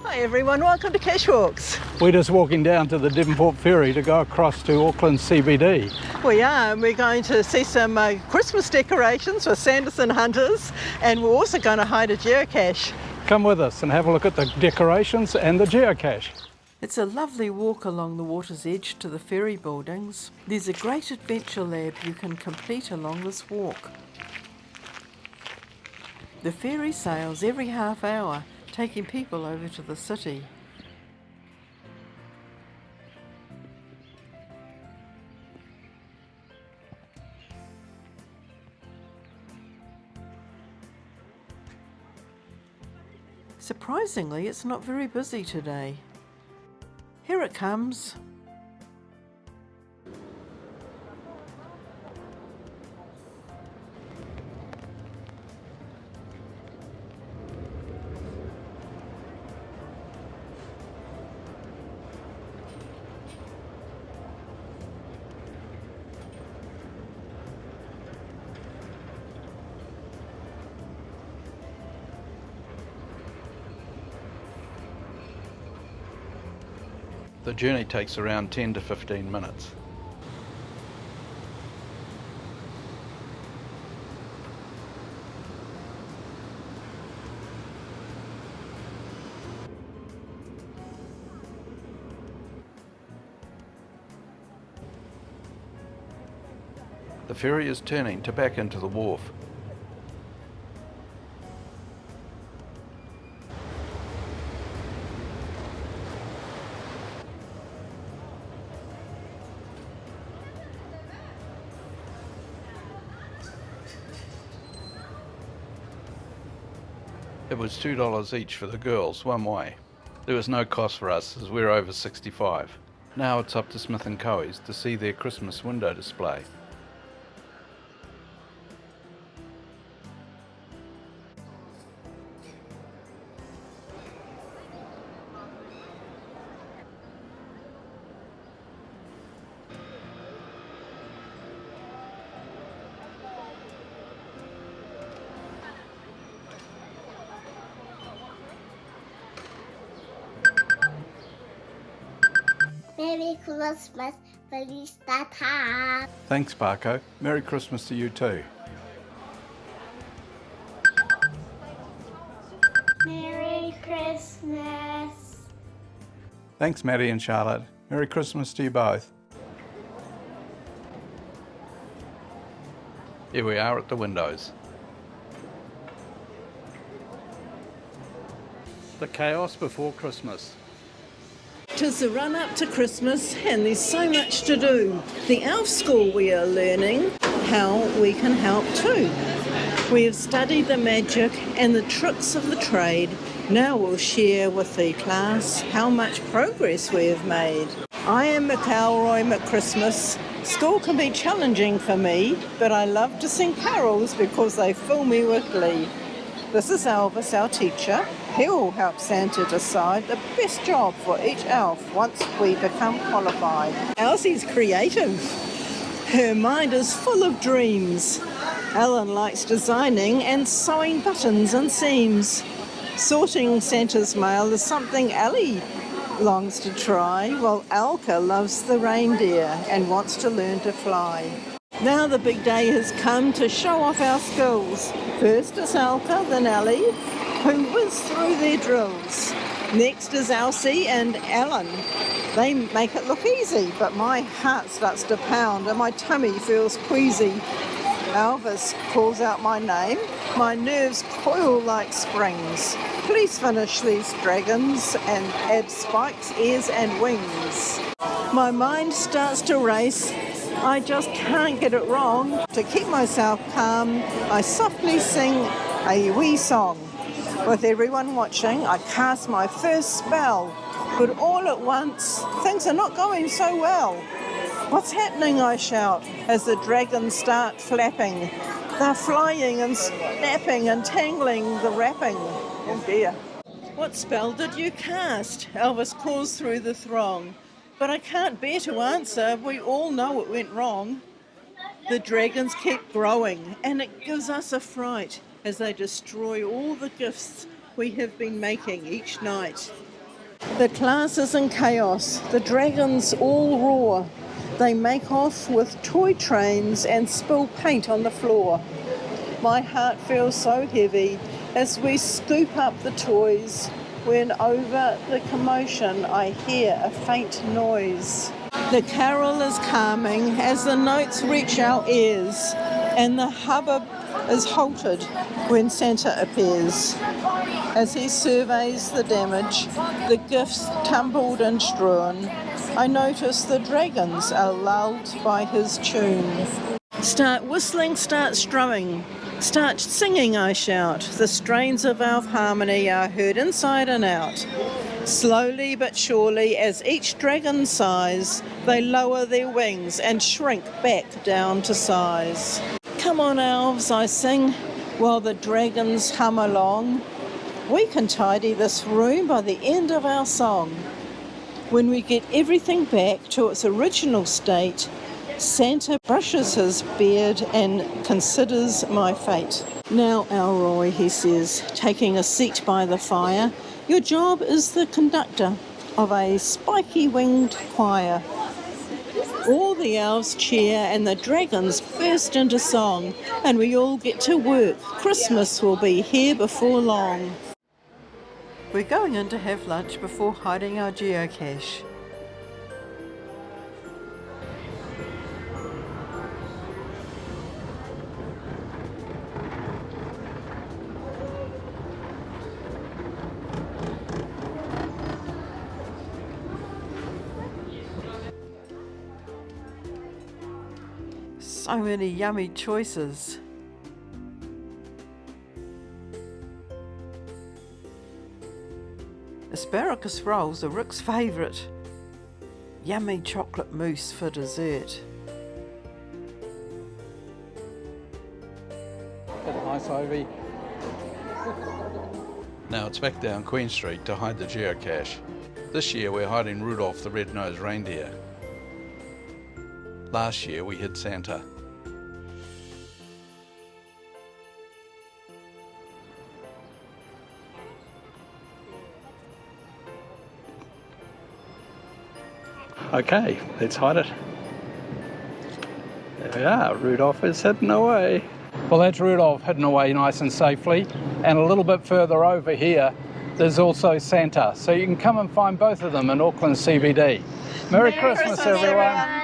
Hi everyone, welcome to Cache Walks. We're just walking down to the Devonport Ferry to go across to Auckland CBD. We are, and we're going to see some Christmas decorations for Sanderson hunters, and we're also going to hide a geocache. Come with us and have a look at the decorations and the geocache. It's a lovely walk along the water's edge to the ferry buildings. There's a great adventure lab you can complete along this walk. The ferry sails every half hour, taking people over to the city. Surprisingly, it's not very busy today. Here it comes. The journey takes around 10 to 15 minutes. The ferry is turning to back into the wharf. It was $2 each for the girls, one way. There was no cost for us as we're over 65. Now it's up to Smith Caughey's to see their Christmas window display. Merry Christmas, Feliz Natal. Thanks, Parko. Merry Christmas to you too. Merry Christmas. Thanks, Maddie and Charlotte. Merry Christmas to you both. Here we are at the windows. The chaos before Christmas. 'Tis the run up to Christmas and there's so much to do. The elf school we are learning how we can help too. We have studied the magic and the tricks of the trade. Now we'll share with the class how much progress we have made. I am McElroy McChristmas. School can be challenging for me, but I love to sing carols because they fill me with glee. This is Elvis, our teacher. He will help Santa decide the best job for each elf once we become qualified. Elsie's creative. Her mind is full of dreams. Ellen likes designing and sewing buttons and seams. Sorting Santa's mail is something Ellie longs to try, while Alka loves the reindeer and wants to learn to fly. Now the big day has come to show off our skills. First is Alka, then Ellie, who whiz through their drills. Next is Elsie and Ellen. They make it look easy, but my heart starts to pound and my tummy feels queasy. Elvis calls out my name. My nerves coil like springs. Please finish these dragons and add spikes, ears and wings. My mind starts to race. I just can't get it wrong. To keep myself calm, I softly sing a wee song. With everyone watching, I cast my first spell. But all at once, things are not going so well. What's happening, I shout, as the dragons start flapping. They're flying and snapping and tangling the wrapping. Oh dear. What spell did you cast? Elvis calls through the throng. But I can't bear to answer, we all know it went wrong. The dragons keep growing, and it gives us a fright as they destroy all the gifts we have been making each night. The class is in chaos. The dragons all roar. They make off with toy trains and spill paint on the floor. My heart feels so heavy as we scoop up the toys, when over the commotion I hear a faint noise. The carol is calming as the notes reach our ears, and the hubbub is halted when Santa appears. As he surveys the damage, the gifts tumbled and strewn, I notice the dragons are lulled by his tune. Start whistling, start strumming, start singing, I shout. The strains of our harmony are heard inside and out. Slowly but surely, as each dragon sighs, they lower their wings and shrink back down to size. Come on, elves, I sing, while the dragons hum along. We can tidy this room by the end of our song. When we get everything back to its original state, Santa brushes his beard and considers my fate. Now, Elroy, he says, taking a seat by the fire, your job is the conductor of a spiky-winged choir. All the elves cheer and the dragons burst into song, and we all get to work. Christmas will be here before long. We're going in to have lunch before hiding our geocache. So many yummy choices. Asparagus rolls are Rick's favourite. Yummy chocolate mousse for dessert. Nice, Ivy. Now it's back down Queen Street to hide the geocache. This year we're hiding Rudolph the red-nosed reindeer. Last year we hid Santa. Okay, let's hide it. There we are, Rudolph is hidden away. Well, that's Rudolph hidden away nice and safely. And a little bit further over here, there's also Santa. So you can come and find both of them in Auckland CBD. Merry Christmas, everyone.